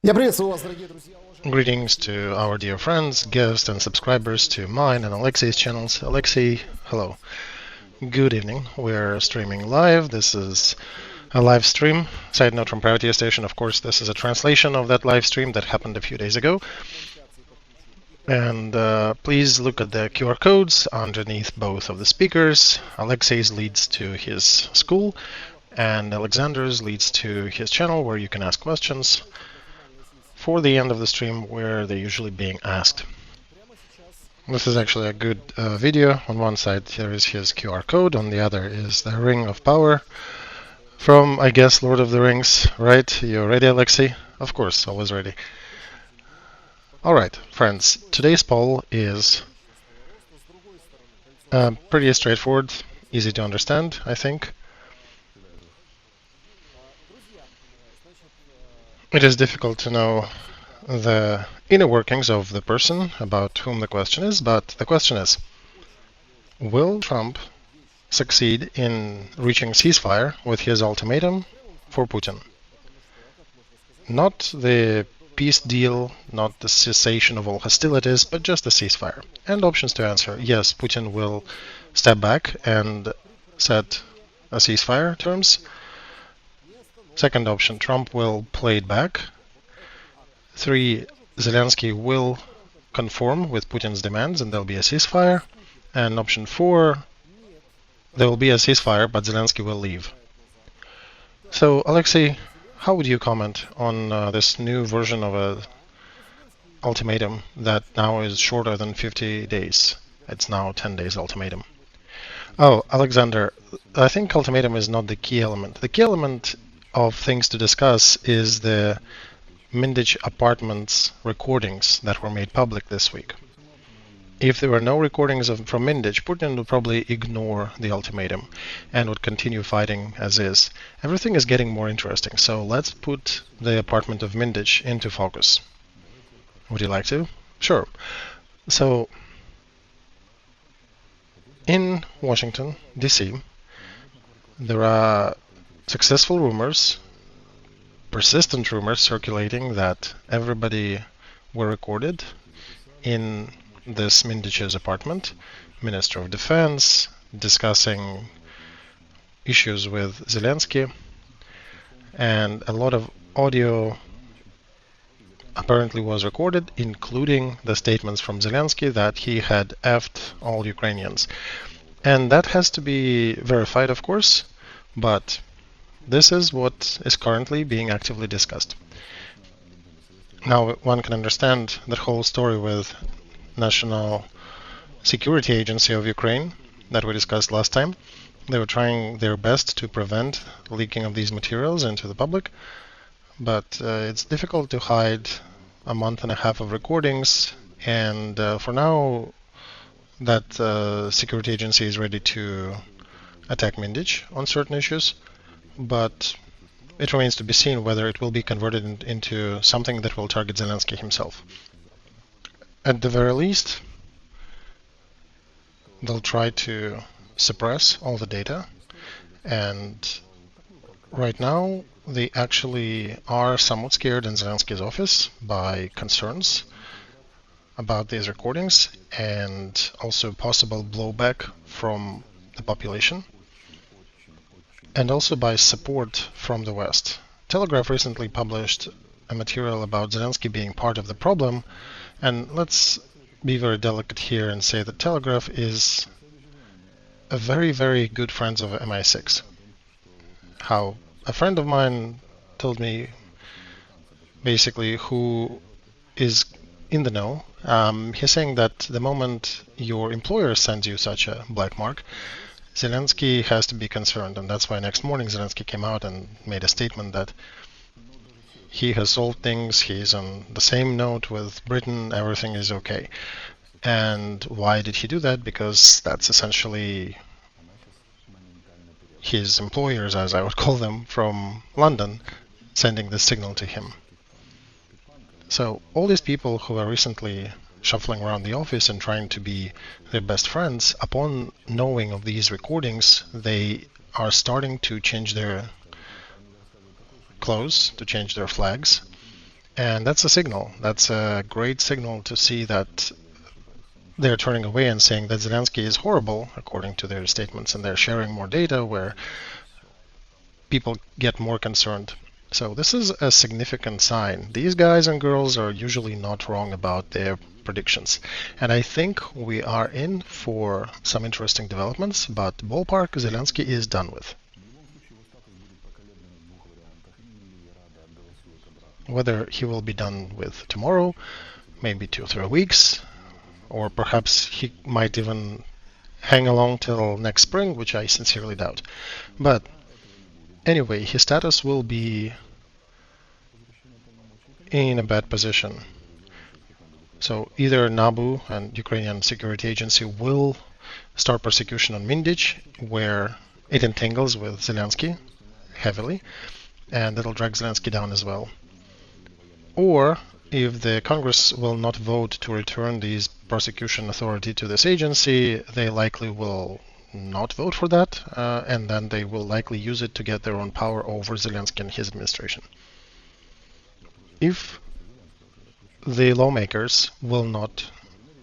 Greetings to our dear friends, guests, and subscribers to mine and Alexey's channels. Alexey, hello. Good evening. We're streaming live. This is a live stream. Side note from Privateer Station, of course, this is a translation of that live stream that happened a few days ago. And please look at the QR codes underneath both of the speakers. Alexey's leads to his school, and Alexander's leads to his channel where you can ask questions for the end of the stream where they're usually being asked. This is actually a good video. On one side here is his QR code, on the other is the Ring of Power from, I guess, Lord of the Rings, right? You ready, Alexey? Of course, always ready. Alright, friends, today's poll is pretty straightforward, easy to understand, I think. It is difficult to know the inner workings of the person about whom the question is, but the question is, will Trump succeed in reaching ceasefire with his ultimatum for Putin? Not the peace deal, not the cessation of all hostilities, but just the ceasefire. And options to answer: yes, Putin will step back and set a ceasefire terms. Second option, Trump will play it back. 3, Zelensky will conform with Putin's demands and there'll be a ceasefire. And option 4, there will be a ceasefire, but Zelensky will leave. So, Alexey, how would you comment on this new version of a ultimatum that now is shorter than 50 days? It's now 10 days ultimatum. Oh, Alexander, I think ultimatum is not the key element. The key element of things to discuss is the Mindich apartments recordings that were made public this week. If there were no recordings from Mindich, Putin would probably ignore the ultimatum and would continue fighting as is. Everything is getting more interesting, so let's put the apartment of Mindich into focus. Would you like to? Sure. So, in Washington, D.C., there are successful rumors, persistent rumors circulating that everybody were recorded in this Mindich's apartment, Minister of Defense, discussing issues with Zelensky, and a lot of audio apparently was recorded, including the statements from Zelensky that he had effed all Ukrainians. And that has to be verified, of course, but this is what is currently being actively discussed. Now, one can understand that whole story with National Security Agency of Ukraine that we discussed last time. They were trying their best to prevent leaking of these materials into the public, but it's difficult to hide a month and a half of recordings, and for now that security agency is ready to attack Mindich on certain issues, but it remains to be seen whether it will be converted into something that will target Zelensky himself. At the very least, they'll try to suppress all the data, and right now they actually are somewhat scared in Zelensky's office by concerns about these recordings and also possible blowback from the population, and also by support from the West. Telegraph recently published a material about Zelensky being part of the problem, and let's be very delicate here and say that Telegraph is a very, very good friend of MI6. How a friend of mine told me, basically, who is in the know, he's saying that the moment your employer sends you such a black mark, Zelensky has to be concerned, and that's why next morning Zelensky came out and made a statement that he has solved things, he's on the same note with Britain, everything is okay. And why did he do that? Because that's essentially his employers, as I would call them, from London, sending this signal to him. So all these people who are recently shuffling around the office and trying to be their best friends, upon knowing of these recordings, they are starting to change their clothes, to change their flags, And that's a signal. That's a great signal to see that they're turning away and saying that Zelensky is horrible, according to their statements, and they're sharing more data where people get more concerned. So this is a significant sign. These guys and girls are usually not wrong about their predictions. And I think we are in for some interesting developments, but ballpark, Zelensky is done with. Whether he will be done with tomorrow, maybe 2 or 3 weeks, or perhaps he might even hang along till next spring, which I sincerely doubt. But anyway, his status will be in a bad position. So either NABU and Ukrainian Security Agency will start persecution on Mindich, where it entangles with Zelensky heavily, and it'll drag Zelensky down as well. Or if the Congress will not vote to return this prosecution authority to this agency, they likely will not vote for that, and then they will likely use it to get their own power over Zelensky and his administration. If the lawmakers will not,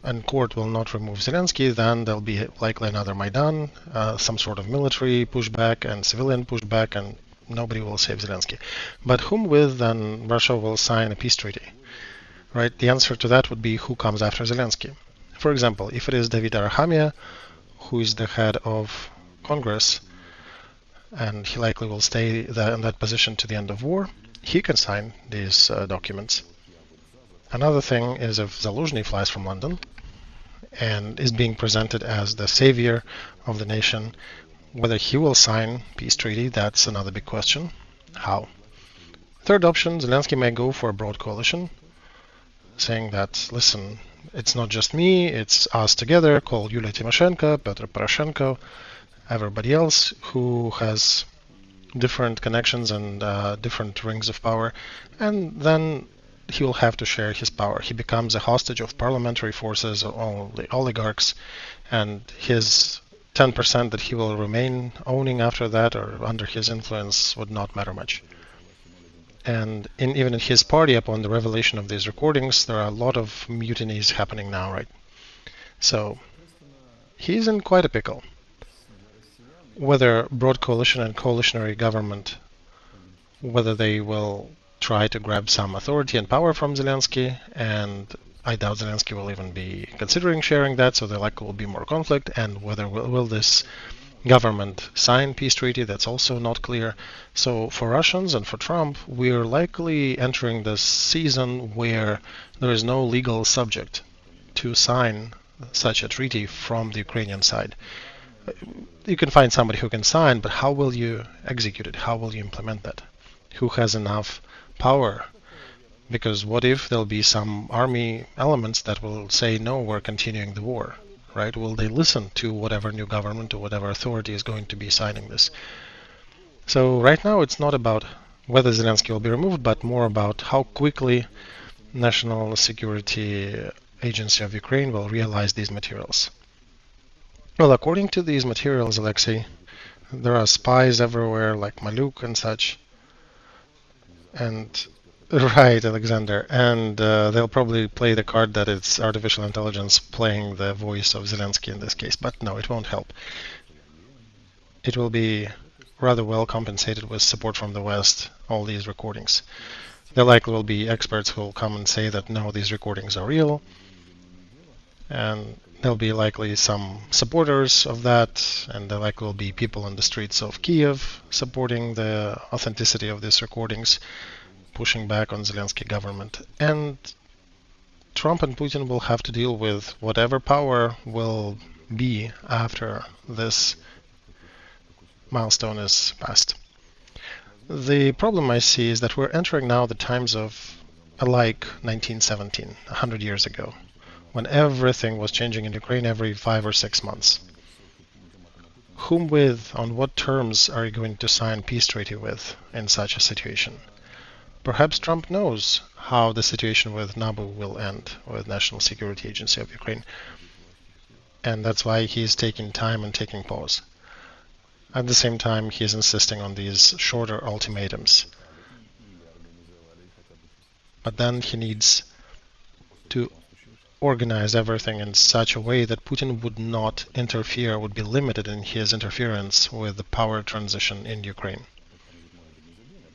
and court will not remove Zelensky, then there'll be likely another Maidan, some sort of military pushback and civilian pushback, and nobody will save Zelensky. But whom with then Russia will sign a peace treaty? Right? The answer to that would be who comes after Zelensky. For example, if it is David Arakhamia, who is the head of Congress, and he likely will stay in that position to the end of war, he can sign these documents. Another thing is if Zaluzhny flies from London and is being presented as the savior of the nation, whether he will sign peace treaty, that's another big question. How? Third option, Zelensky may go for a broad coalition, saying that, listen, it's not just me, it's us together, call Yulia Tymoshenko, Petro Poroshenko, everybody else who has different connections and different rings of power, and then he will have to share his power. He becomes a hostage of parliamentary forces, all the oligarchs, and his 10% that he will remain owning after that or under his influence would not matter much. And even in his party, upon the revelation of these recordings, there are a lot of mutinies happening now, right? So he's in quite a pickle. Whether broad coalition and coalitionary government, whether they will try to grab some authority and power from Zelensky, and I doubt Zelensky will even be considering sharing that, so there likely will be more conflict, and whether will this government sign peace treaty, that's also not clear. So for Russians and for Trump, we're likely entering this season where there is no legal subject to sign such a treaty from the Ukrainian side. You can find somebody who can sign, but how will you execute it? How will you implement that? Who has enough power? Because what if there'll be some army elements that will say, no, we're continuing the war, right? Will they listen to whatever new government or whatever authority is going to be signing this? So right now it's not about whether Zelensky will be removed, but more about how quickly National Security Agency of Ukraine will realize these materials. Well, according to these materials, Alexei, there are spies everywhere like Maluk and such. And right, Alexander, and they'll probably play the card that it's artificial intelligence playing the voice of Zelensky in this case, but no, it won't help. It will be rather well compensated with support from the West, all these recordings. There likely will be experts who will come and say that no, these recordings are real, and there'll be likely some supporters of that, and there likely will be people on the streets of Kiev supporting the authenticity of these recordings, pushing back on Zelensky government. And Trump and Putin will have to deal with whatever power will be after this milestone is passed. The problem I see is that we're entering now the times of alike 1917, 100 years ago, when everything was changing in Ukraine every 5 or 6 months. Whom with, on what terms are you going to sign peace treaty with in such a situation? Perhaps Trump knows how the situation with NABU will end, with National Security Agency of Ukraine, and that's why he's taking time and taking pause. At the same time, he's insisting on these shorter ultimatums. but then he needs to organize everything in such a way that Putin would not interfere, would be limited in his interference with the power transition in Ukraine.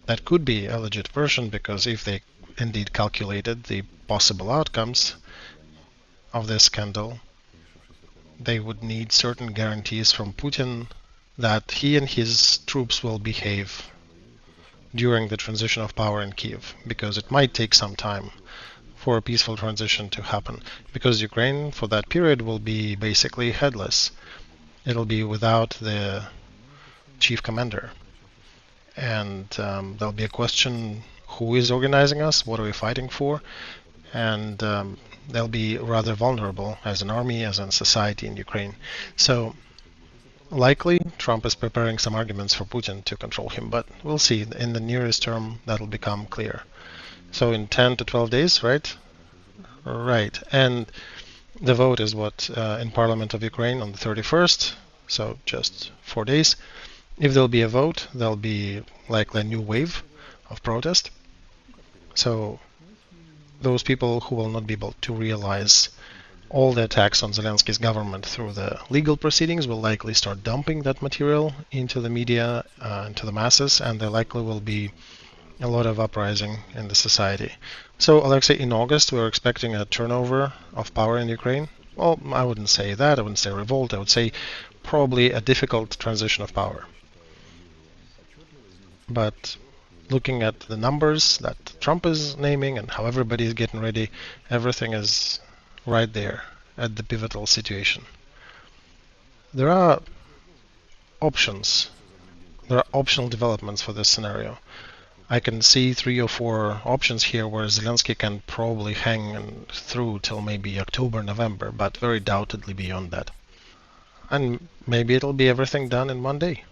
That could be a legit version, because if they indeed calculated the possible outcomes of this scandal, they would need certain guarantees from Putin that he and his troops will behave during the transition of power in Kiev, because it might take some time for a peaceful transition to happen, because Ukraine for that period will be basically headless. It'll be without the chief commander, and there'll be a question: who is organizing us? What are we fighting for? And they'll be rather vulnerable as an army, as a society in Ukraine. So likely Trump is preparing some arguments for Putin to control him, but we'll see. In the nearest term, that'll become clear. So in 10 to 12 days, right? Right. And the vote is what in Parliament of Ukraine on the 31st, so just 4 days. If there'll be a vote, there'll be likely a new wave of protest. So those people who will not be able to realize all the attacks on Zelensky's government through the legal proceedings will likely start dumping that material into the media, into the masses, and there likely will be a lot of uprising in the society. So, Alexei, in August we're expecting a turnover of power in Ukraine. Well, I wouldn't say that, I wouldn't say revolt, I would say probably a difficult transition of power. But looking at the numbers that Trump is naming and how everybody is getting ready, everything is right there at the pivotal situation. There are options. There are optional developments for this scenario. I can see 3 or 4 options here where Zelensky can probably hang through till maybe October, November, but very doubtedly beyond that. And maybe it'll be everything done in one day,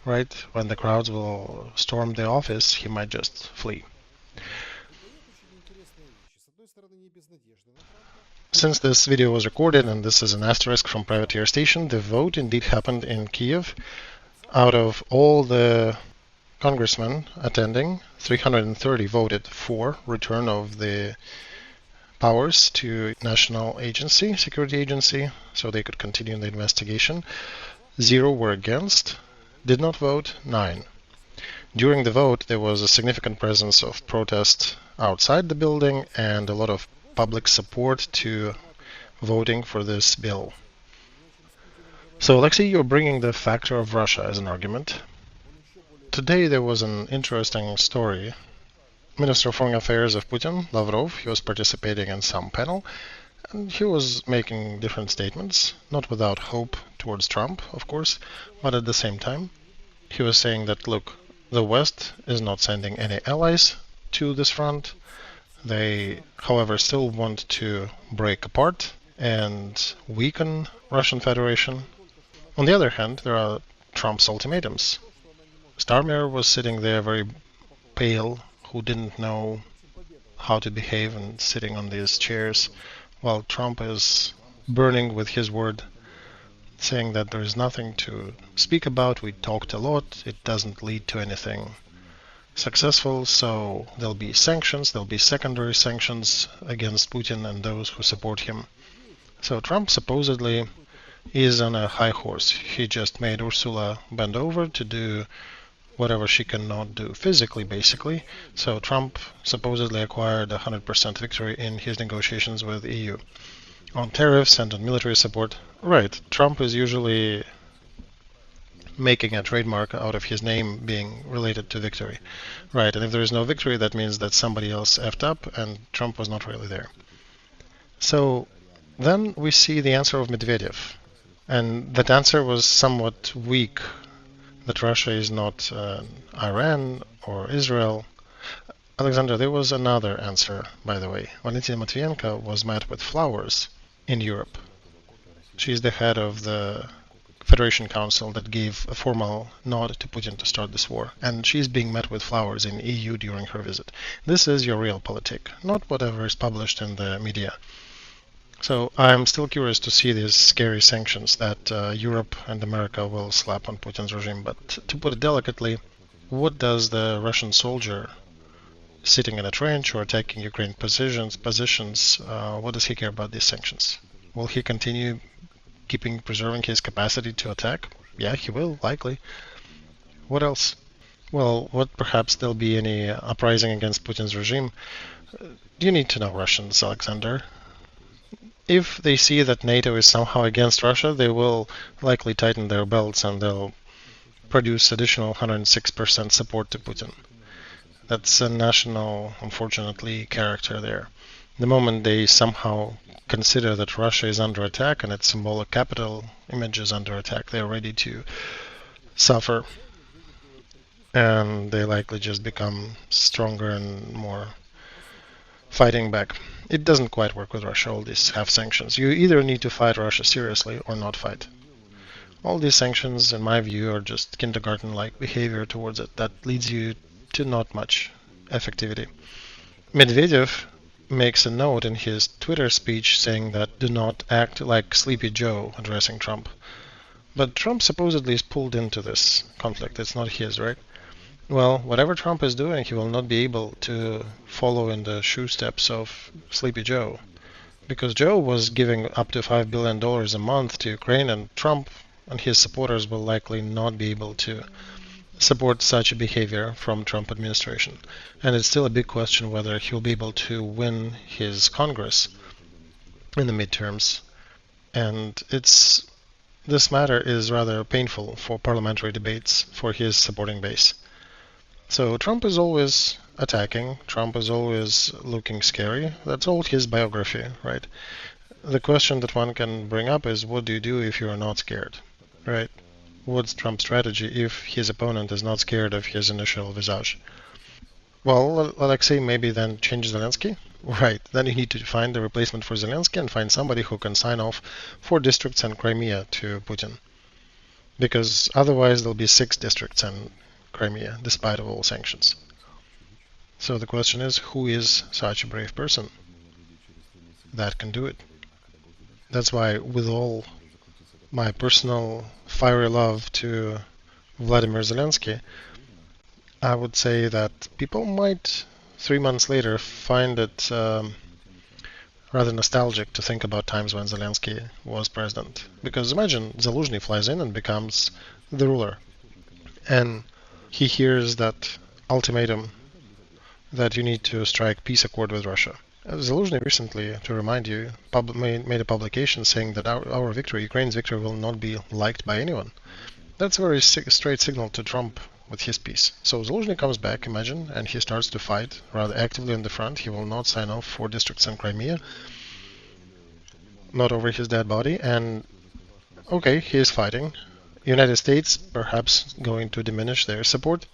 right? When the crowds will storm the office, he might just flee. Since this video was recorded, and this is an asterisk from Privateer Station, the vote indeed happened in Kiev. Out of all the congressmen attending, 330 voted for return of the powers to national agency, security agency, so they could continue the investigation. 0 were against, did not vote 9. During the vote, there was a significant presence of protest outside the building and a lot of public support to voting for this bill. So, Alexei, you're bringing the factor of Russia as an argument. Today there was an interesting story. Minister of Foreign Affairs of Putin, Lavrov, he was participating in some panel, and he was making different statements, not without hope towards Trump, of course, but at the same time, he was saying that, look, the West is not sending any allies to this front. They, however, still want to break apart and weaken Russian Federation. On the other hand, there are Trump's ultimatums. Starmer was sitting there very pale, who didn't know how to behave and sitting on these chairs, while Trump is burning with his word, saying that there is nothing to speak about, we talked a lot, it doesn't lead to anything successful, so there'll be sanctions, there'll be secondary sanctions against Putin and those who support him. So Trump supposedly is on a high horse. He just made Ursula bend over to do whatever she cannot do physically, basically. So Trump supposedly acquired a 100% victory in his negotiations with the EU. On tariffs and on military support, right, Trump is usually making a trademark out of his name being related to victory. Right, and if there is no victory, that means that somebody else effed up and Trump was not really there. So then we see the answer of Medvedev. And that answer was somewhat weak, that Russia is not Iran or Israel. Alexander, there was another answer, by the way. Valentina Matviyenko was met with flowers in Europe. She's the head of the Federation Council that gave a formal nod to Putin to start this war, and she's being met with flowers in EU during her visit. This is your realpolitik, not whatever is published in the media. So I'm still curious to see these scary sanctions that Europe and America will slap on Putin's regime. But to put it delicately, what does the Russian soldier sitting in a trench or attacking Ukraine positions, what does he care about these sanctions? Will he continue preserving his capacity to attack? Yeah, he will, likely. What else? Well, what perhaps there'll be any uprising against Putin's regime? You need to know Russians, Alexander. If they see that NATO is somehow against Russia, they will likely tighten their belts and they'll produce additional 106% support to Putin. That's a national, unfortunately, character there. The moment they somehow consider that Russia is under attack and its symbolic capital image is under attack, they're ready to suffer. And they likely just become stronger and more fighting back. It doesn't quite work with Russia, all these half sanctions. You either need to fight Russia seriously or not fight. All these sanctions, in my view, are just kindergarten-like behavior towards it that leads you to not much effectivity. Medvedev makes a note in his Twitter speech saying that do not act like Sleepy Joe, addressing Trump. But Trump supposedly is pulled into this conflict. It's not his, right? Well, whatever Trump is doing, he will not be able to follow in the shoe steps of Sleepy Joe. Because Joe was giving up to $5 billion a month to Ukraine, and Trump and his supporters will likely not be able to support such a behavior from Trump administration. And it's still a big question whether he'll be able to win his Congress in the midterms. And this matter is rather painful for parliamentary debates for his supporting base. So Trump is always attacking, Trump is always looking scary. That's all his biography, right? The question that one can bring up is, what do you do if you are not scared, right? What's Trump's strategy if his opponent is not scared of his initial visage? Well, Alexei, maybe then change Zelensky? Right, then you need to find a replacement for Zelensky and find somebody who can sign off 4 districts and Crimea to Putin. Because otherwise there'll be 6 districts and Crimea, despite of all sanctions. So the question is, who is such a brave person that can do it? That's why, with all my personal fiery love to Vladimir Zelensky, I would say that people might, 3 months later, find it rather nostalgic to think about times when Zelensky was president. Because imagine Zaluzhny flies in and becomes the ruler. And he hears that ultimatum that you need to strike peace accord with Russia. Zaluzhny recently, to remind you, made a publication saying that our victory, Ukraine's victory, will not be liked by anyone. That's a very straight signal to Trump with his peace. So Zaluzhny comes back, imagine, and he starts to fight rather actively on the front. He will not sign off 4 districts in Crimea, not over his dead body, and okay, he is fighting. United States perhaps going to diminish their support.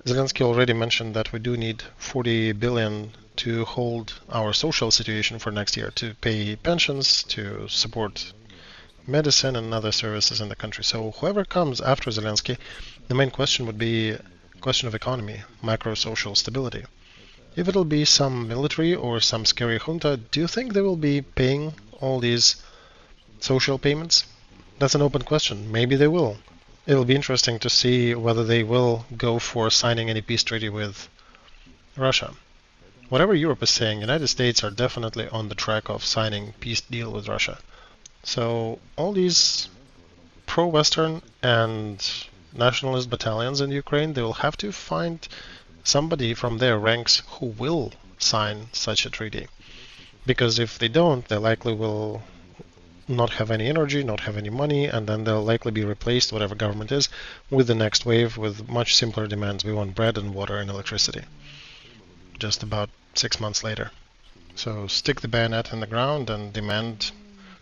Zelensky already mentioned that we do need 40 billion to hold our social situation for next year, to pay pensions, to support medicine and other services in the country. So whoever comes after Zelensky, the main question would be a question of economy, macro-social stability. If it'll be some military or some scary junta, do you think they will be paying all these social payments? That's an open question. Maybe they will. It'll be interesting to see whether they will go for signing any peace treaty with Russia. Whatever Europe is saying, United States are definitely on the track of signing peace deal with Russia. So all these pro-Western and nationalist battalions in Ukraine, they will have to find somebody from their ranks who will sign such a treaty. Because if they don't, they likely will not have any energy, not have any money, and then they'll likely be replaced, whatever government is, with the next wave with much simpler demands. We want bread and water and electricity. Just about 6 months later. So stick the bayonet in the ground and demand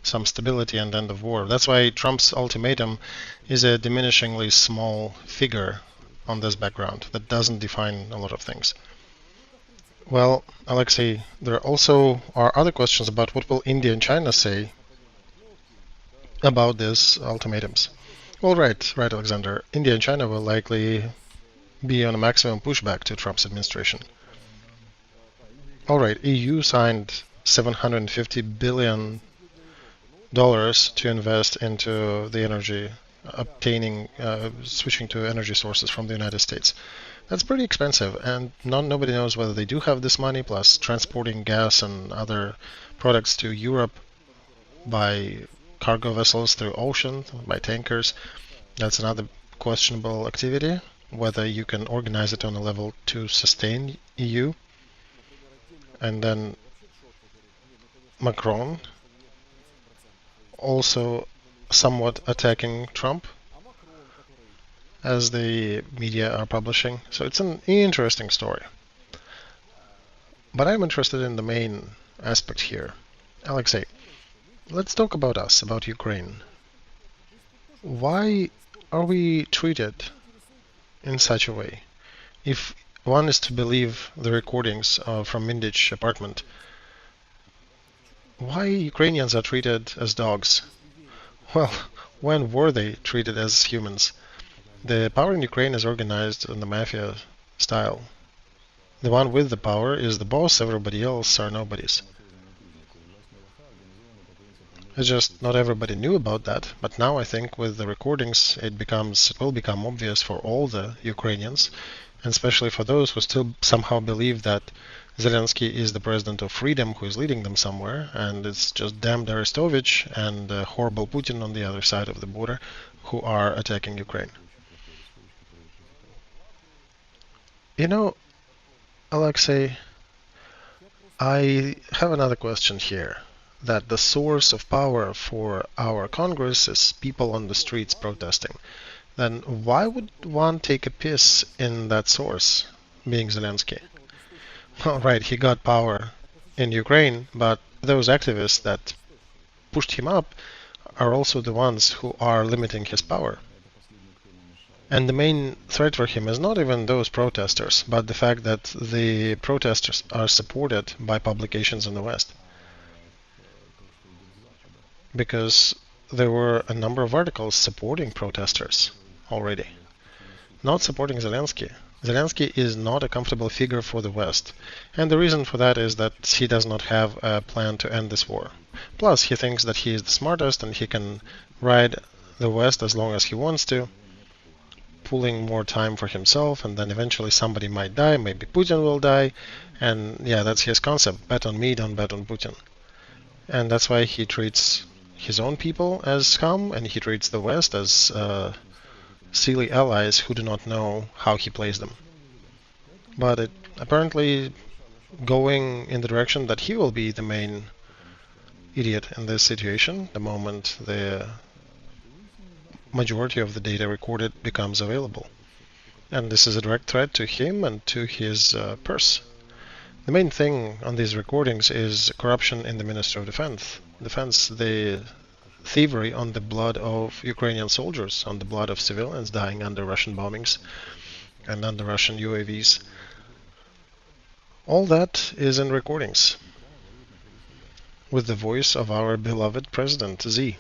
some stability and end of war. That's why Trump's ultimatum is a diminishingly small figure on this background that doesn't define a lot of things. Well, Alexei, there also are other questions about what will India and China say about these ultimatums. Well, right, Alexander. India and China will likely be on a maximum pushback to Trump's administration. All right, EU signed $750 billion to invest into the energy, switching to energy sources from the United States. That's pretty expensive, and nobody knows whether they do have this money, plus transporting gas and other products to Europe by cargo vessels through ocean, by tankers. That's another questionable activity, whether you can organize it on a level to sustain EU. And then Macron also somewhat attacking Trump, as the media are publishing. So it's an interesting story. But I'm interested in the main aspect here. Alexei, let's talk about us, about Ukraine. Why are we treated in such a way? If one is to believe the recordings from Mindich apartment, why Ukrainians are treated as dogs? Well, when were they treated as humans? The power in Ukraine is organized in the mafia style. The one with the power is the boss, everybody else are nobodies. It's just not everybody knew about that, but now I think with the recordings it will become obvious for all the Ukrainians, and especially for those who still somehow believe that Zelensky is the president of freedom who is leading them somewhere, and it's just damned Arestovych and horrible Putin on the other side of the border who are attacking Ukraine. You know, Alexei, I have another question here. That the source of power for our Congress is people on the streets protesting. Then why would one take a piss in that source, being Zelensky? Well, right, he got power in Ukraine, but those activists that pushed him up are also the ones who are limiting his power. And the main threat for him is not even those protesters, but the fact that the protesters are supported by publications in the West. Because there were a number of articles supporting protesters already, not supporting Zelensky. Zelensky is not a comfortable figure for the West, and the reason for that is that he does not have a plan to end this war. Plus, he thinks that he is the smartest and he can ride the West as long as he wants to, pulling more time for himself, and then eventually somebody might die, maybe Putin will die, and yeah, that's his concept, bet on me, don't bet on Putin. And that's why he treats his own people as scum, and he treats the West as silly allies who do not know how he plays them. But it apparently going in the direction that he will be the main idiot in this situation the moment the majority of the data recorded becomes available. And this is a direct threat to him and to his purse. The main thing on these recordings is corruption in the Ministry of Defense, the thievery on the blood of Ukrainian soldiers, on the blood of civilians dying under Russian bombings and under Russian UAVs. All that is in recordings with the voice of our beloved President Z.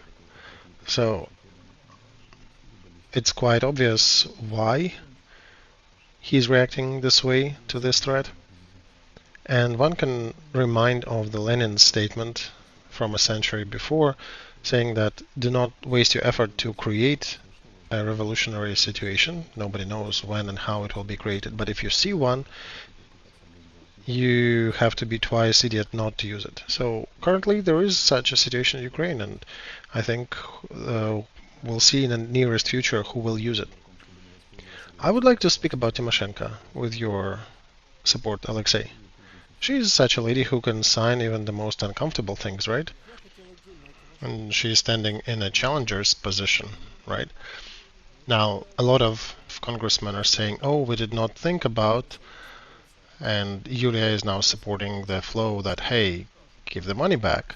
So it's quite obvious why he's reacting this way to this threat. And one can remind of the Lenin statement from a century before, saying that do not waste your effort to create a revolutionary situation. Nobody knows when and how it will be created, but if you see one, you have to be twice idiot not to use it. So currently there is such a situation in Ukraine, and I think we'll see in the nearest future who will use it. I would like to speak about Tymoshenko with your support, Alexei. She's such a lady who can sign even the most uncomfortable things, right? And she's standing in a challenger's position, right? Now, a lot of congressmen are saying, oh, we did not think about, and Yulia is now supporting the flow that, hey, give the money back.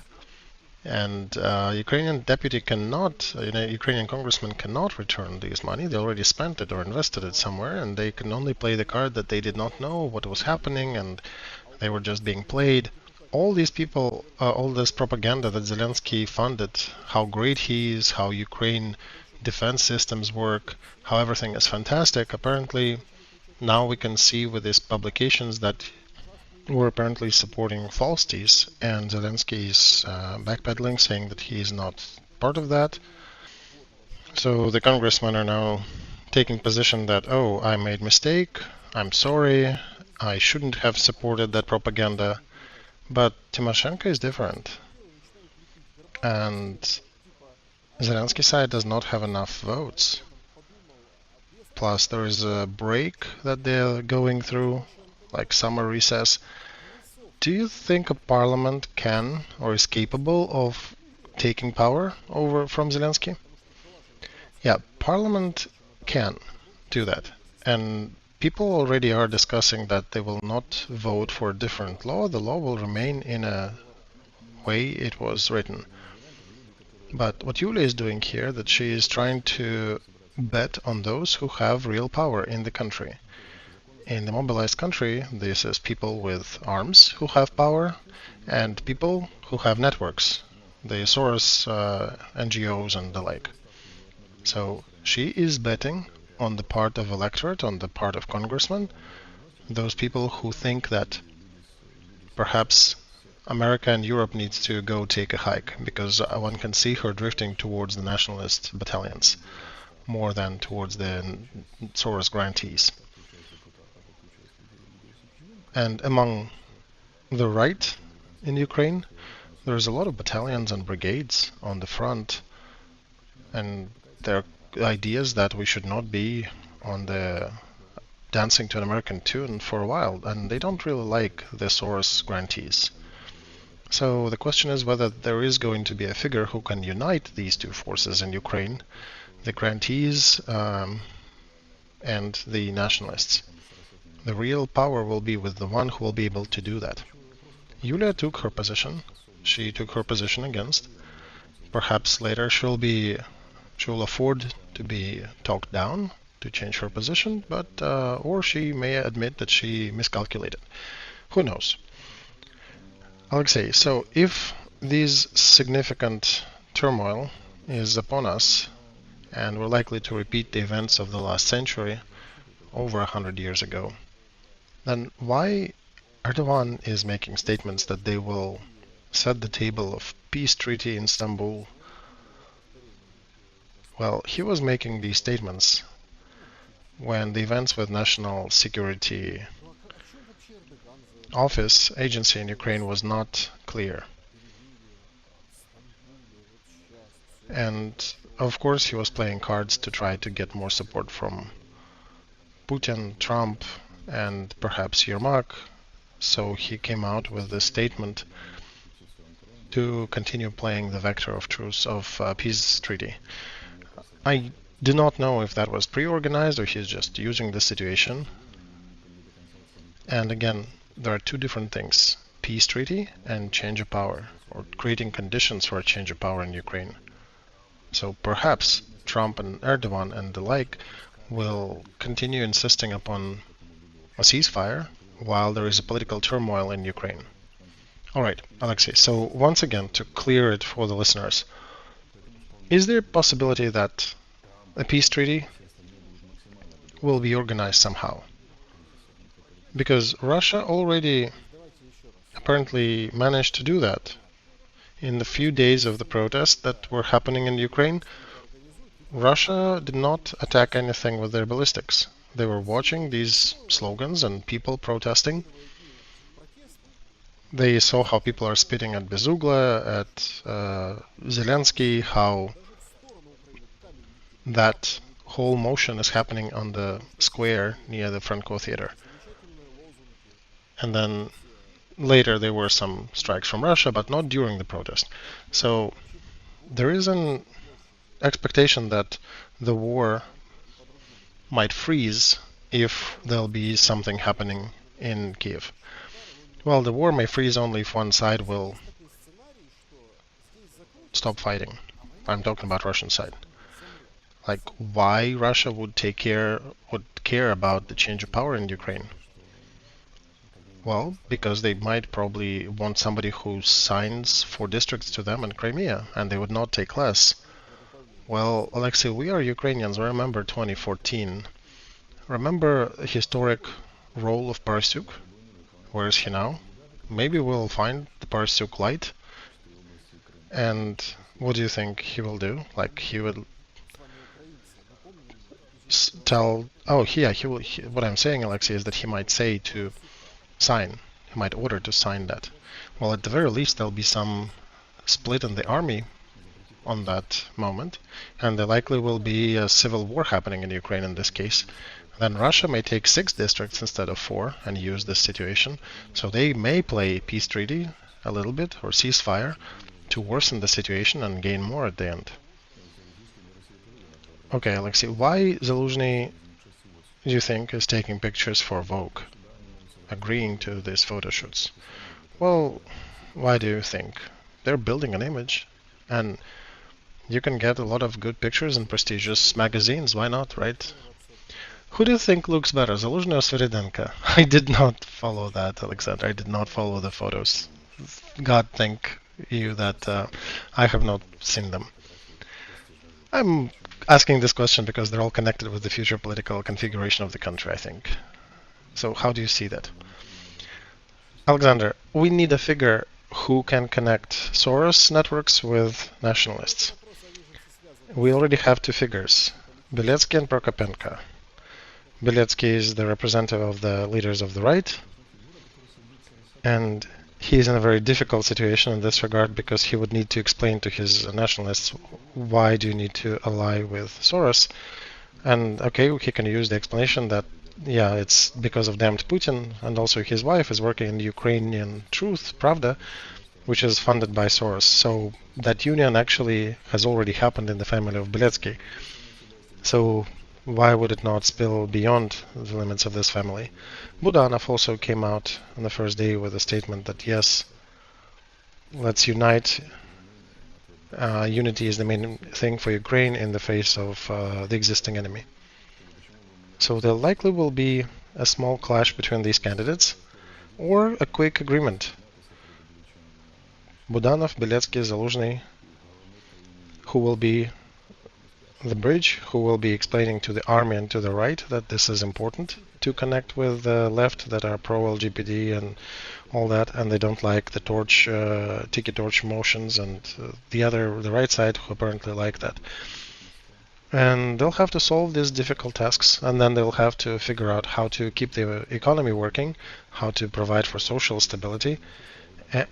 And Ukrainian deputy cannot, Ukrainian congressman cannot return this money. They already spent it or invested it somewhere, and they can only play the card that they did not know what was happening, and they were just being played. All these people, all this propaganda that Zelensky funded, how great he is, how Ukraine defense systems work, how everything is fantastic, apparently now we can see with these publications that we're apparently supporting falsities, and Zelensky is backpedaling, saying that he is not part of that. So the congressmen are now taking position that, oh, I made mistake, I'm sorry, I shouldn't have supported that propaganda. But Tymoshenko is different. And Zelensky side does not have enough votes. Plus there is a break that they're going through, like summer recess. Do you think a parliament can or is capable of taking power over from Zelensky? Yeah, parliament can do that. And people already are discussing that they will not vote for a different law. The law will remain in a way it was written. But what Yulia is doing here, that she is trying to bet on those who have real power in the country. In the mobilized country, this is people with arms who have power and people who have networks, the Soros NGOs and the like. So she is betting on the part of electorate, on the part of congressmen, those people who think that perhaps America and Europe needs to go take a hike, because one can see her drifting towards the nationalist battalions more than towards the Soros grantees. And among the right in Ukraine, there's a lot of battalions and brigades on the front, and there are ideas that we should not be on the dancing to an American tune for a while, and they don't really like the Soros grantees. So the question is whether there is going to be a figure who can unite these two forces in Ukraine, the grantees and the nationalists. The real power will be with the one who will be able to do that. Yulia took her position. She took her position against. Perhaps later she'll afford to be talked down, to change her position, but or she may admit that she miscalculated. Who knows? Alexei, so if this significant turmoil is upon us, and we're likely to repeat the events of the last century, over 100 years ago, then why Erdogan is making statements that they will set the table of peace treaty in Istanbul? Well, he was making these statements when the events with National Security Office agency in Ukraine was not clear. And of course he was playing cards to try to get more support from Putin, Trump, and perhaps Yermak. So he came out with this statement to continue playing the vector of truce, of peace treaty. I do not know if that was pre-organized or he's just using the situation. And again, there are two different things: peace treaty and change of power, or creating conditions for a change of power in Ukraine. So perhaps Trump and Erdogan and the like will continue insisting upon a ceasefire while there is a political turmoil in Ukraine. Alright, Alexei, so once again, to clear it for the listeners, is there a possibility that a peace treaty will be organized somehow? Because Russia already apparently managed to do that. In the few days of the protests that were happening in Ukraine, Russia did not attack anything with their ballistics. They were watching these slogans and people protesting. They saw how people are spitting at Bezugla, at Zelensky, how that whole motion is happening on the square near the Franco Theater. And then later there were some strikes from Russia, but not during the protest. So there is an expectation that the war might freeze if there'll be something happening in Kiev. Well, the war may freeze only if one side will stop fighting. I'm talking about Russian side. Like, why Russia would care about the change of power in Ukraine? Well, because they might probably want somebody who signs 4 districts to them in Crimea, and they would not take less. Well, Alexei, we are Ukrainians. Remember 2014. Remember the historic role of Parasyuk? Where is he now? Maybe we'll find the Parasyuk light. And what do you think he will do? Like, he will tell, oh, yeah, what I'm saying, Alexei, is that he might say to sign, he might order to sign that. Well, at the very least, there'll be some split in the army on that moment, and there likely will be a civil war happening in Ukraine in this case. Then Russia may take 6 districts instead of 4 and use this situation, so they may play peace treaty a little bit, or ceasefire, to worsen the situation and gain more at the end. Okay, Alexei, why Zaluzhny, do you think, is taking pictures for Vogue, agreeing to these photo shoots? Well, why do you think? They're building an image, and you can get a lot of good pictures in prestigious magazines, why not, right? Who do you think looks better, Zaluzhny or Sviridenko? I did not follow that, Alexander. I did not follow the photos. God thank you that I have not seen them. I'm asking this question because they're all connected with the future political configuration of the country, I think. So how do you see that? Alexander, we need a figure who can connect Soros networks with nationalists. We already have 2 figures, Biletsky and Prokopenko. Biletsky is the representative of the leaders of the right, and he is in a very difficult situation in this regard because he would need to explain to his nationalists why do you need to ally with Soros. And okay, he can use the explanation that yeah, it's because of damned Putin, and also his wife is working in the Ukrainian Truth, Pravda, which is funded by Soros. So that union actually has already happened in the family of Biletsky. So why would it not spill beyond the limits of this family? Budanov also came out on the first day with a statement that yes, let's unite. Unity is the main thing for Ukraine in the face of the existing enemy. So there likely will be a small clash between these candidates, or a quick agreement. Budanov, Biletsky, Zaluzhny, who will be the bridge, who will be explaining to the army and to the right that this is important to connect with the left that are pro-LGBT and all that, and they don't like the tiki torch motions, and the right side who apparently like that. And they'll have to solve these difficult tasks, and then they'll have to figure out how to keep the economy working, how to provide for social stability,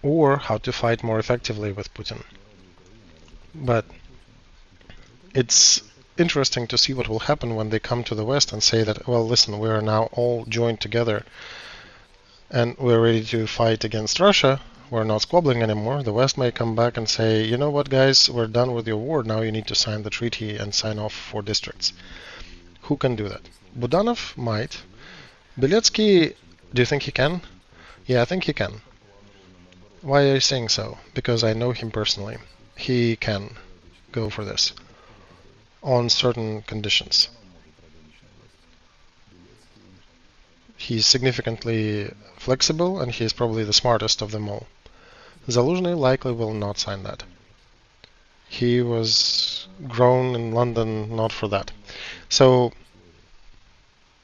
or how to fight more effectively with Putin. But it's interesting to see what will happen when they come to the West and say that, well, listen, we are now all joined together and we're ready to fight against Russia. We're not squabbling anymore. The West may come back and say, you know what, guys, we're done with your war. Now you need to sign the treaty and sign off 4 districts. Who can do that? Budanov might. Biletsky, do you think he can? Yeah, I think he can. Why are you saying so? Because I know him personally. He can go for this on certain conditions. He's significantly flexible, and he is probably the smartest of them all. Zaluzhny likely will not sign that. He was grown in London not for that. So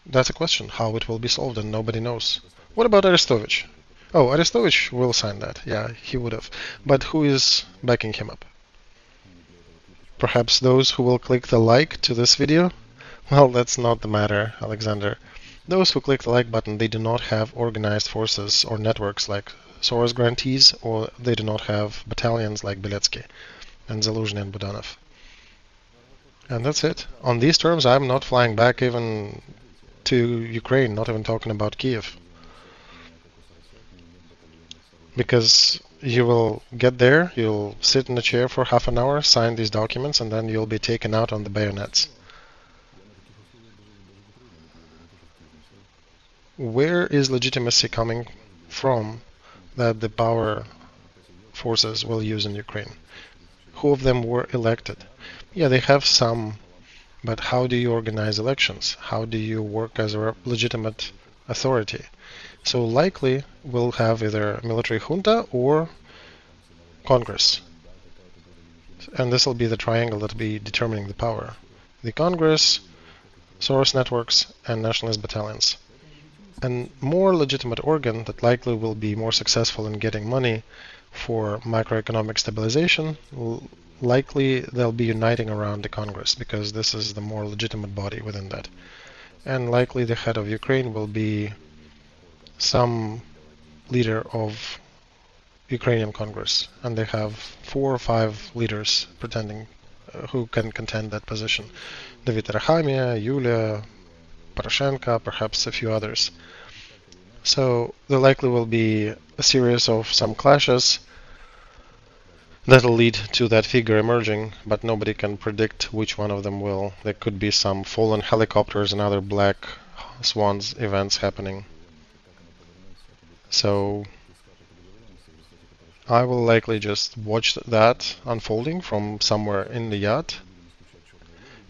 that's a question, how it will be solved, and nobody knows. What about Arestovych? Oh, Arestovych will sign that. Yeah, he would have. But who is backing him up? Perhaps those who will click the like to this video? Well, that's not the matter, Alexander. Those who click the like button, they do not have organized forces or networks like Soros grantees, or they do not have battalions like Biletsky and Zaluzhny and Budanov. And that's it. On these terms, I'm not flying back even to Ukraine, not even talking about Kiev. Because you will get there, you'll sit in a chair for half an hour, sign these documents, and then you'll be taken out on the bayonets. Where is legitimacy coming from that the power forces will use in Ukraine? Who of them were elected? Yeah, they have some, but how do you organize elections? How do you work as a legitimate authority? So likely we'll have either military junta or Congress. And this will be the triangle that will be determining the power. The Congress, Soros networks, and nationalist battalions. A more legitimate organ that likely will be more successful in getting money for macroeconomic stabilization likely they'll be uniting around the Congress because this is the more legitimate body within that. And likely the head of Ukraine will be some leader of Ukrainian Congress, and they have 4 or 5 leaders pretending who can contend that position. David Arakhamia, Yulia, Poroshenko, perhaps a few others. So there likely will be a series of some clashes that'll lead to that figure emerging, but nobody can predict which one of them will. There could be some fallen helicopters and other black swans events happening. So I will likely just watch that unfolding from somewhere in the yacht,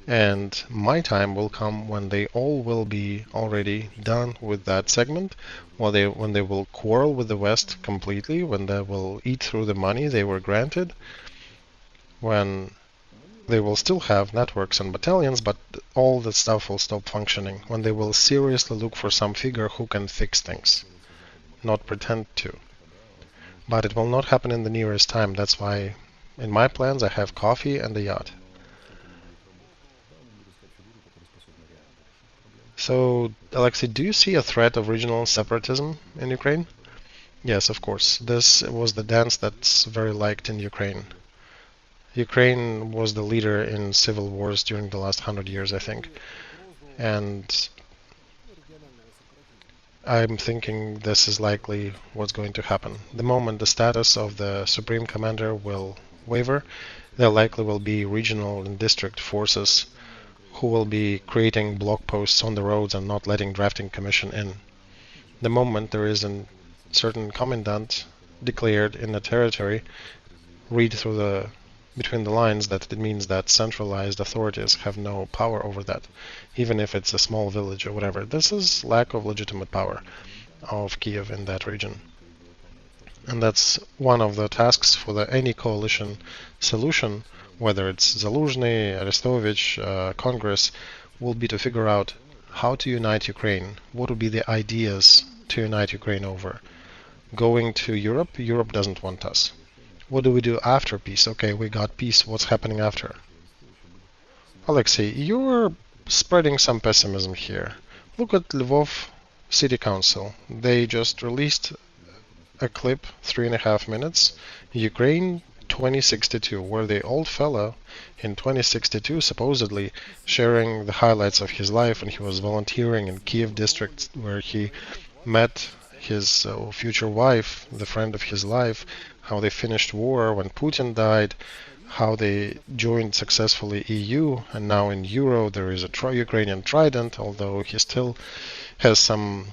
and my time will come when they all will be already done with that segment, when they will quarrel with the West completely, when they will eat through the money they were granted, when they will still have networks and battalions, but all that stuff will stop functioning, when they will seriously look for some figure who can fix things, not pretend to. But it will not happen in the nearest time. That's why in my plans I have coffee and a yacht. So, Alexei, do you see a threat of regional separatism in Ukraine? Yes, of course. This was the dance that's very liked in Ukraine. Ukraine was the leader in civil wars during the last 100 years, I think. And I'm thinking this is likely what's going to happen. The moment the status of the Supreme Commander will waver, there likely will be regional and district forces who will be creating block posts on the roads and not letting drafting commission in. The moment there is a certain commandant declared in the territory, read through between the lines that it means that centralized authorities have no power over that, even if it's a small village or whatever. This is lack of legitimate power of Kiev in that region. And that's one of the tasks for any coalition solution, whether it's Zaluzhny, Arestovych, Congress, will be to figure out how to unite Ukraine. What would be the ideas to unite Ukraine over? Going to Europe? Europe doesn't want us. What do we do after peace? Okay, we got peace. What's happening after? Alexei, you're spreading some pessimism here. Look at Lviv City Council. They just released a clip, 3.5 minutes, Ukraine 2062, where the old fella in 2062 supposedly sharing the highlights of his life, and he was volunteering in Kiev district where he met his future wife, the friend of his life, how they finished war when Putin died, how they joined successfully EU, and now in Euro there is a Ukrainian trident, although he still has some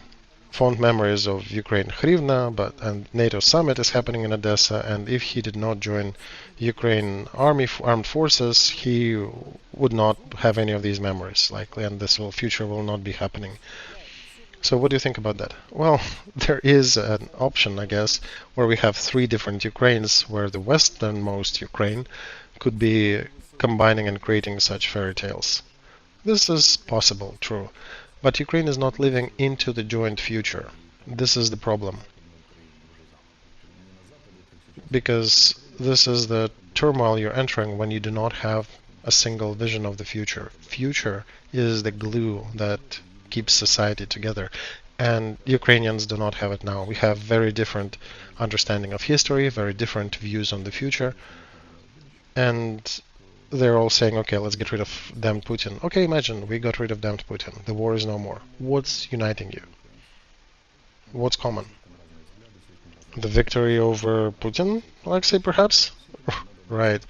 fond memories of Ukraine Hryvnia, and NATO summit is happening in Odessa, and if he did not join Ukraine armed forces, he would not have any of these memories likely, and this future will not be happening. So what do you think about that? Well, there is an option, I guess, where we have 3 different Ukraines, where the westernmost Ukraine could be combining and creating such fairy tales. This is possible, true. But Ukraine is not living into the joint future. This is the problem. Because this is the turmoil you're entering when you do not have a single vision of the future. Future is the glue that keeps society together. And Ukrainians do not have it now. We have very different understanding of history, very different views on the future. And they're all saying, okay, let's get rid of damned Putin. Okay, imagine we got rid of damned Putin. The war is no more. What's uniting you? What's common? The victory over Putin, Alexei, perhaps? Right.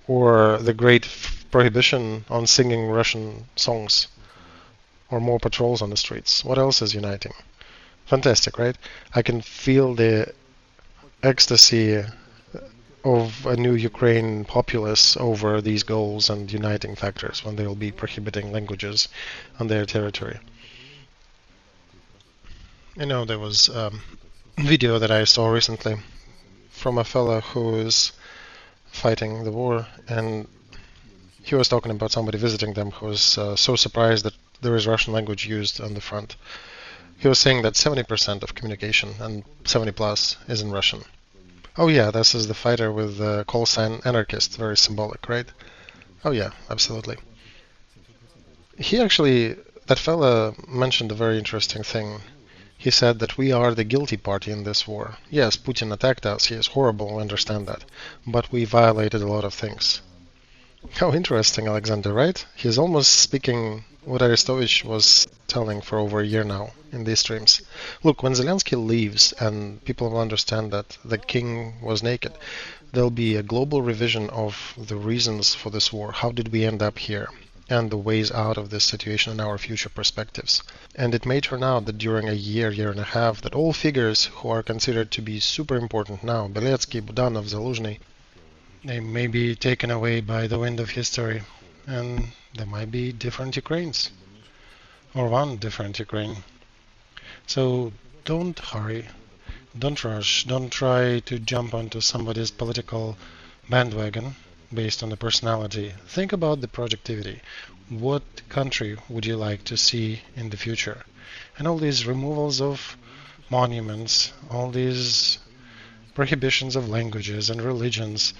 Or the great prohibition on singing Russian songs. Or more patrols on the streets. What else is uniting? Fantastic, right? I can feel the ecstasy of a new Ukraine populace over these goals and uniting factors when they will be prohibiting languages on their territory. You know, there was a video that I saw recently from a fellow who is fighting the war, and he was talking about somebody visiting them who was so surprised that there is Russian language used on the front. He was saying that 70% of communication, and 70 plus, is in Russian. Oh yeah, this is the fighter with the call sign Anarchist. Very symbolic, right? Oh yeah, absolutely. He actually, that fella mentioned a very interesting thing. He said that we are the guilty party in this war. Yes, Putin attacked us. He is horrible. We understand that. But we violated a lot of things. How interesting, Alexander, right? He's almost speaking what Arestovych was telling for over a year now in these streams. Look, when Zelensky leaves and people will understand that the king was naked, there'll be a global revision of the reasons for this war. How did we end up here? And the ways out of this situation and our future perspectives. And it may turn out that during a year and a half, that all figures who are considered to be super important now, Biletsky, Budanov, Zaluzhny, they may be taken away by the wind of history, and there might be different Ukraines, or one different Ukraine. So don't hurry, don't rush, don't try to jump onto somebody's political bandwagon based on the personality. Think about the projectivity. What country would you like to see in the future? And all these removals of monuments, all these prohibitions of languages and religions,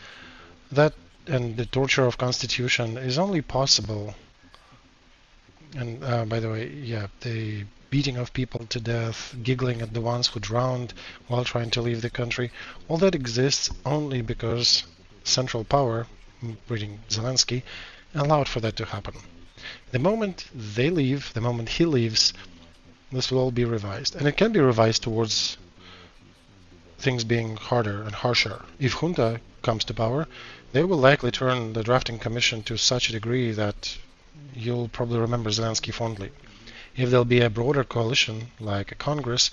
that and the torture of constitution is only possible. And by the way, yeah, the beating of people to death, giggling at the ones who drowned while trying to leave the country, all that exists only because central power, reading Zelensky, allowed for that to happen. The moment they leave, the moment he leaves, this will all be revised. And it can be revised towards things being harder and harsher. If junta comes to power, they will likely turn the drafting commission to such a degree that you'll probably remember Zelensky fondly. If there'll be a broader coalition, like a Congress,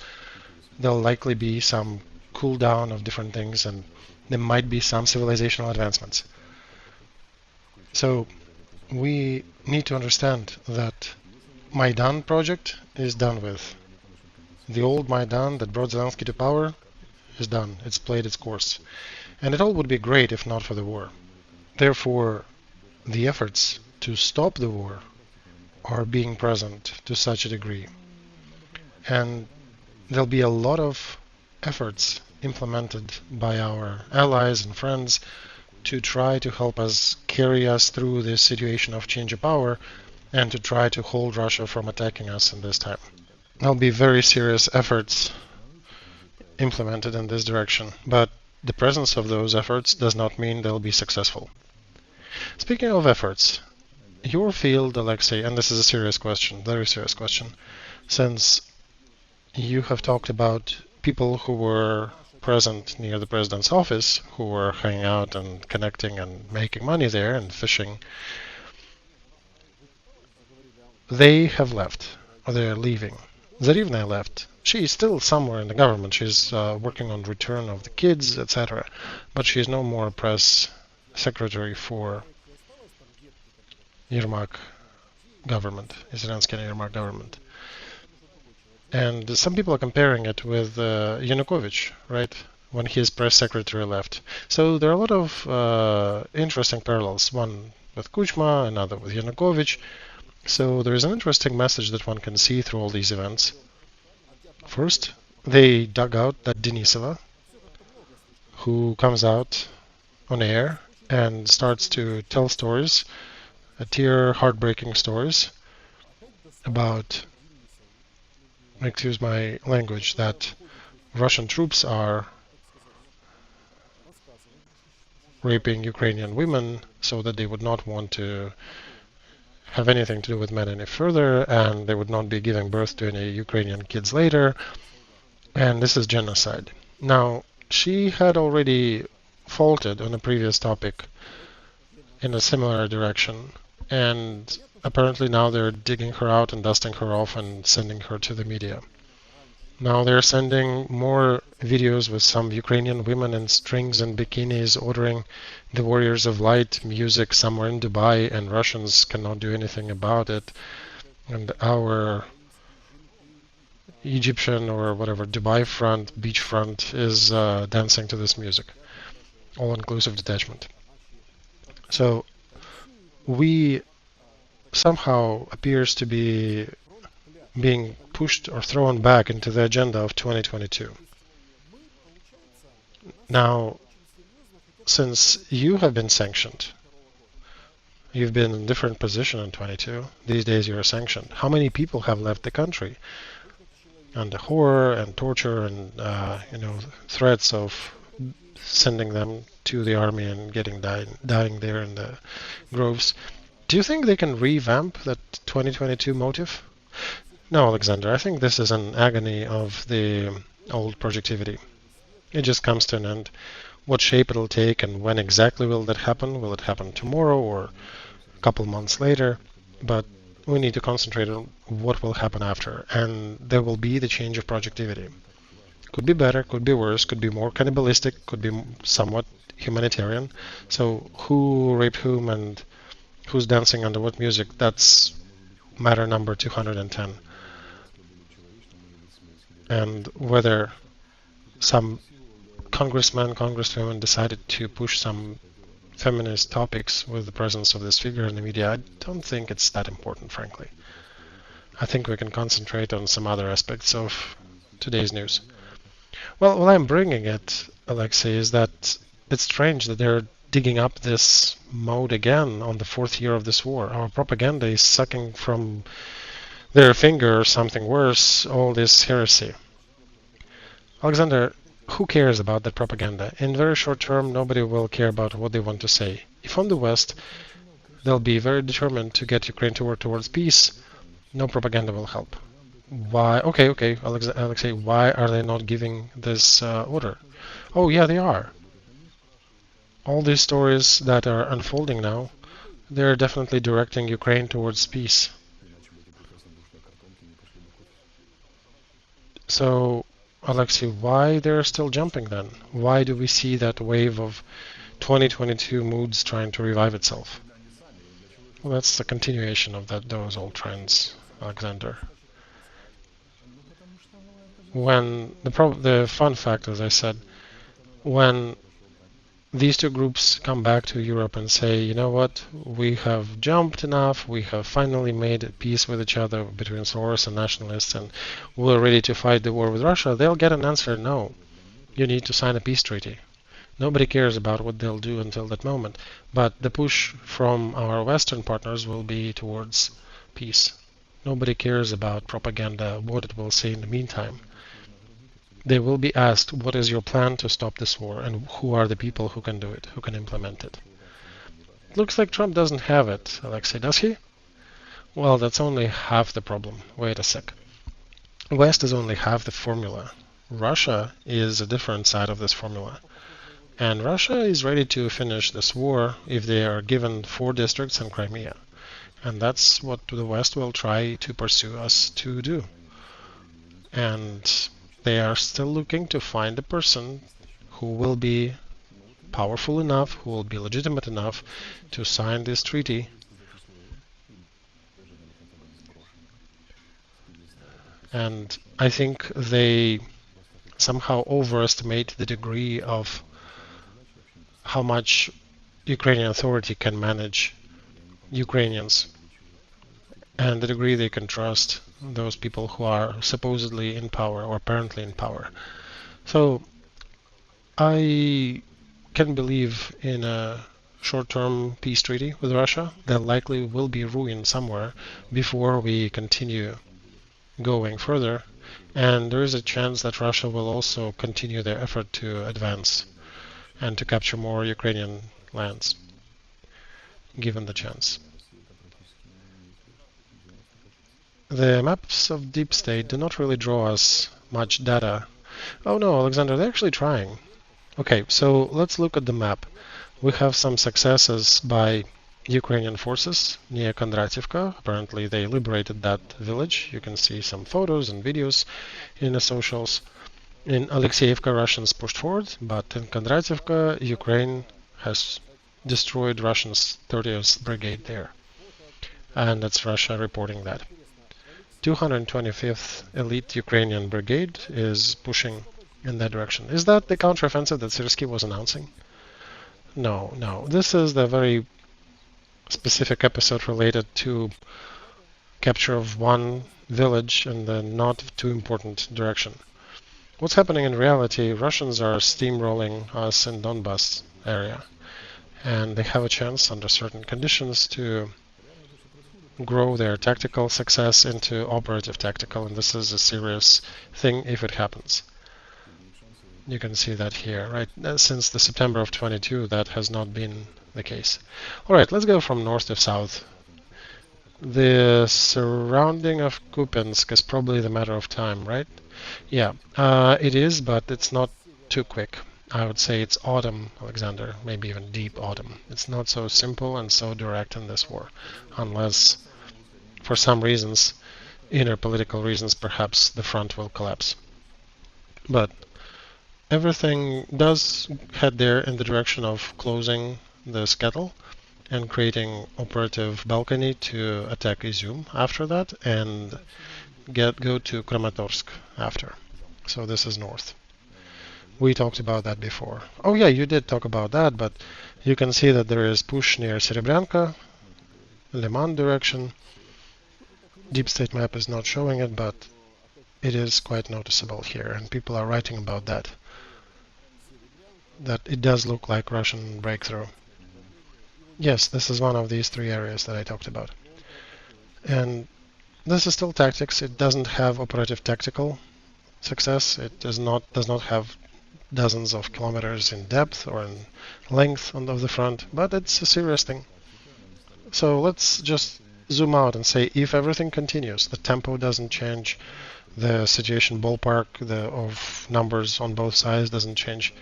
there'll likely be some cool down of different things, and there might be some civilizational advancements. So we need to understand that Maidan project is done with. The old Maidan that brought Zelensky to power is done. It's played its course. And it all would be great if not for the war. Therefore, the efforts to stop the war are being present to such a degree. And there'll be a lot of efforts implemented by our allies and friends to try to help us carry us through this situation of change of power and to try to hold Russia from attacking us in this time. There'll be very serious efforts implemented in this direction, but the presence of those efforts does not mean they'll be successful. Speaking of efforts, your field, Alexei, and this is a serious question, very serious question, since you have talked about people who were present near the president's office, who were hanging out and connecting and making money there and fishing. They have left, or they're leaving. Zarivna left. She's still somewhere in the government. She's working on return of the kids, etc. But she's no more press secretary for Yermak government, Zelensky and Yermak government. And some people are comparing it with Yanukovych, right, when his press secretary left. So there are a lot of interesting parallels, one with Kuchma, another with Yanukovych. So there is an interesting message that one can see through all these events. First, they dug out that Denisova, who comes out on air and starts to tell stories, heartbreaking stories about, excuse my language, that Russian troops are raping Ukrainian women so that they would not want to have anything to do with men any further, and they would not be giving birth to any Ukrainian kids later, and this is genocide. Now, she had already faulted on a previous topic in a similar direction, and apparently now they're digging her out and dusting her off and sending her to the media. Now they're sending more videos with some Ukrainian women in strings and bikinis ordering the Warriors of Light music somewhere in Dubai, and Russians cannot do anything about it. And our Egyptian or whatever Dubai front, beach front, is dancing to this music. All-inclusive detachment. So we somehow appears to be being pushed or thrown back into the agenda of 2022. Now, since you have been sanctioned, you've been in a different position in 22. These days you're sanctioned. How many people have left the country under horror and torture and threats of sending them to the army and dying there in the groves? Do you think they can revamp that 2022 motive? No, Alexander. I think this is an agony of the old projectivity. It just comes to an end. What shape it'll take and when exactly will that happen? Will it happen tomorrow or a couple months later? But we need to concentrate on what will happen after, and there will be the change of projectivity. Could be better, could be worse, could be more cannibalistic, could be somewhat humanitarian. So who raped whom and who's dancing under what music, that's matter number 210. And whether some congressman, congresswoman decided to push some feminist topics with the presence of this figure in the media, I don't think it's that important, frankly. I think we can concentrate on some other aspects of today's news. Well, what I'm bringing it, Alexei, is that it's strange that they're digging up this mode again on the fourth year of this war. Our propaganda is sucking from their finger, or something worse, all this heresy. Alexander, who cares about that propaganda? In very short term, nobody will care about what they want to say. If on the West they'll be very determined to get Ukraine to work towards peace, no propaganda will help. Why? Okay, Alexei, why are they not giving this order? Oh, yeah, they are. All these stories that are unfolding now, they're definitely directing Ukraine towards peace. So, Alexei, why they're still jumping then? Why do we see that wave of 2022 moods trying to revive itself? Well, that's the continuation of those old trends, Alexander. When the fun fact, as I said, when these two groups come back to Europe and say, you know what, we have jumped enough, we have finally made peace with each other between Soros and nationalists, and we're ready to fight the war with Russia, they'll get an answer, no, you need to sign a peace treaty. Nobody cares about what they'll do until that moment, but the push from our Western partners will be towards peace. Nobody cares about propaganda, what it will say in the meantime. They will be asked, what is your plan to stop this war, and who are the people who can do it, who can implement it? It looks like Trump doesn't have it, Alexei, does he? Well, that's only half the problem. Wait a sec. West is only half the formula. Russia is a different side of this formula. And Russia is ready to finish this war if they are given 4 districts in Crimea. And that's what the West will try to pursue us to do. And they are still looking to find a person who will be powerful enough, who will be legitimate enough to sign this treaty. And I think they somehow overestimate the degree of how much Ukrainian authority can manage Ukrainians and the degree they can trust those people who are supposedly in power or apparently in power. So I can believe in a short-term peace treaty with Russia that likely will be ruined somewhere before we continue going further, and there is a chance that Russia will also continue their effort to advance and to capture more Ukrainian lands, given the chance. The maps of deep state do not really draw us much data. Oh no, Alexander, they're actually trying. Okay, so let's look at the map. We have some successes by Ukrainian forces near Kondratyevka. Apparently they liberated that village. You can see some photos and videos in the socials. In Alexeyevka, Russians pushed forward, but in Kondratyevka, Ukraine has destroyed Russians' 30th Brigade there. And that's Russia reporting that. 225th Elite Ukrainian Brigade is pushing in that direction. Is that the counteroffensive that Zelensky was announcing? No. This is the very specific episode related to capture of one village in the not too important direction. What's happening in reality, Russians are steamrolling us in Donbas area, and they have a chance under certain conditions to grow their tactical success into operative tactical, and this is a serious thing if it happens. You can see that here, right? Since the September of 22, that has not been the case. All right, let's go from north to south. The surrounding of Kupyansk is probably the matter of time, right? Yeah, it is, but it's not too quick. I would say it's autumn, Alexander, maybe even deep autumn. It's not so simple and so direct in this war, unless for some reasons, inner political reasons, perhaps the front will collapse. But everything does head there in the direction of closing the Skettle and creating operative balcony to attack Izum after that and go to Kramatorsk after. So this is north. We talked about that before. Oh yeah, you did talk about that, but you can see that there is push near Serebryanka, Liman direction. Deep State map is not showing it, but it is quite noticeable here, and people are writing about that. That it does look like Russian breakthrough. Yes, this is one of these three areas that I talked about. And this is still tactics. It doesn't have operative tactical success. It does not have dozens of kilometers in depth or in length of the front, but it's a serious thing. So let's just zoom out and say if everything continues, the tempo doesn't change, the situation ballpark of numbers on both sides doesn't change,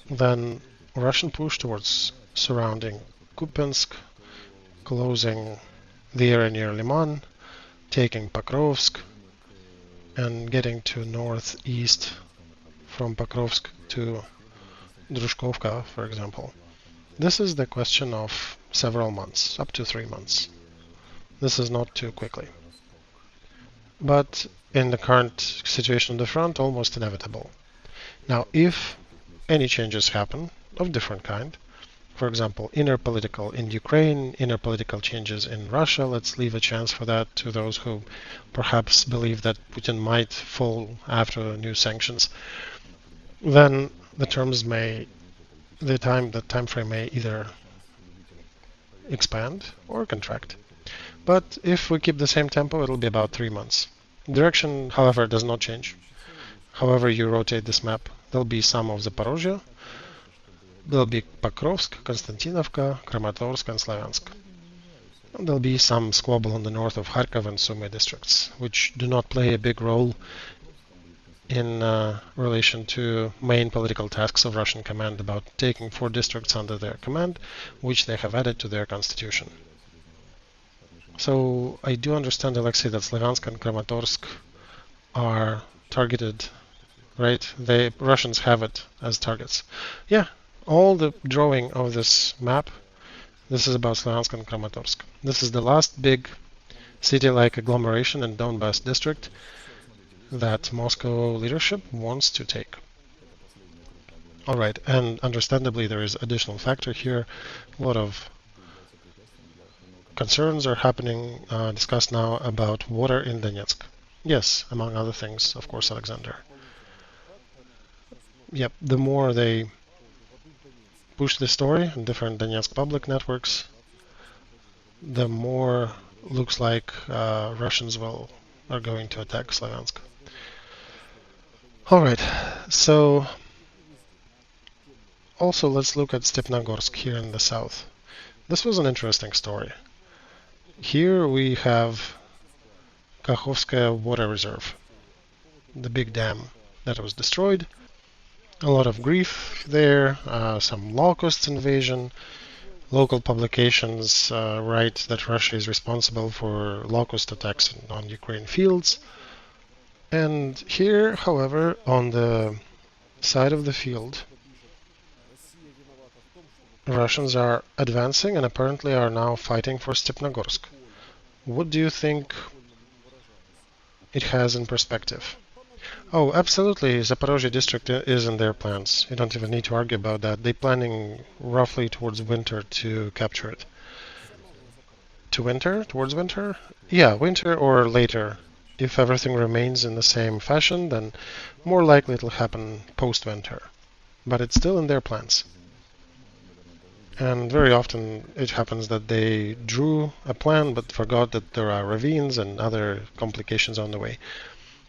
then Russian push towards surrounding Kupyansk, closing the area near Liman, taking Pokrovsk, and getting to northeast from Pokrovsk to Drushkovka, for example. This is the question of several months, up to 3 months. This is not too quickly. But in the current situation on the front, almost inevitable. Now, if any changes happen of different kind, for example, inner political in Ukraine, inner political changes in Russia, let's leave a chance for that to those who perhaps believe that Putin might fall after new sanctions, then the time frame may either expand or contract. But if we keep the same tempo, it'll be about 3 months. Direction, however, does not change. However you rotate this map, there'll be some of Zaporozhye, there'll be Pokrovsk, Konstantinovka, Kramatorsk, and Slavyansk. And there'll be some squabble on the north of Kharkov and Sumy districts, which do not play a big role in relation to main political tasks of Russian command about taking 4 districts under their command, which they have added to their constitution. So I do understand, Alexei, that Slavyansk and Kramatorsk are targeted, right? Russians have it as targets. Yeah, all the drawing of this map, this is about Slavyansk and Kramatorsk. This is the last big city-like agglomeration in Donbas district that Moscow leadership wants to take. All right, and understandably there is additional factor here. A lot of concerns are happening, discussed now about water in Donetsk. Yes, among other things, of course, Alexander. Yep, the more they push the story in different Donetsk public networks, the more looks like Russians are going to attack Slavyansk. All right, so also let's look at Stepnogorsk here in the south. This was an interesting story. Here we have Kakhovskaya water reserve, the big dam that was destroyed. A lot of grief there, some locust invasion. Local publications write that Russia is responsible for locust attacks on Ukraine fields. And here, however, on the side of the field, Russians are advancing and apparently are now fighting for Stepnogorsk. What do you think it has in perspective? Oh, absolutely, Zaporozhye district is in their plans. You don't even need to argue about that. They're planning roughly towards winter to capture it. To winter? Towards winter? Yeah, winter or later if everything remains in the same fashion, then more likely it'll happen post-winter. But it's still in their plans. And very often it happens that they drew a plan but forgot that there are ravines and other complications on the way.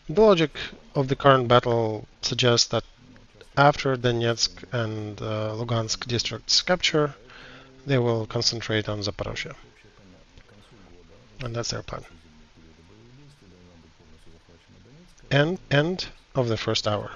The logic of the current battle suggests that after Donetsk and Lugansk districts capture, they will concentrate on Zaporozhye. And that's their plan. End of the first hour.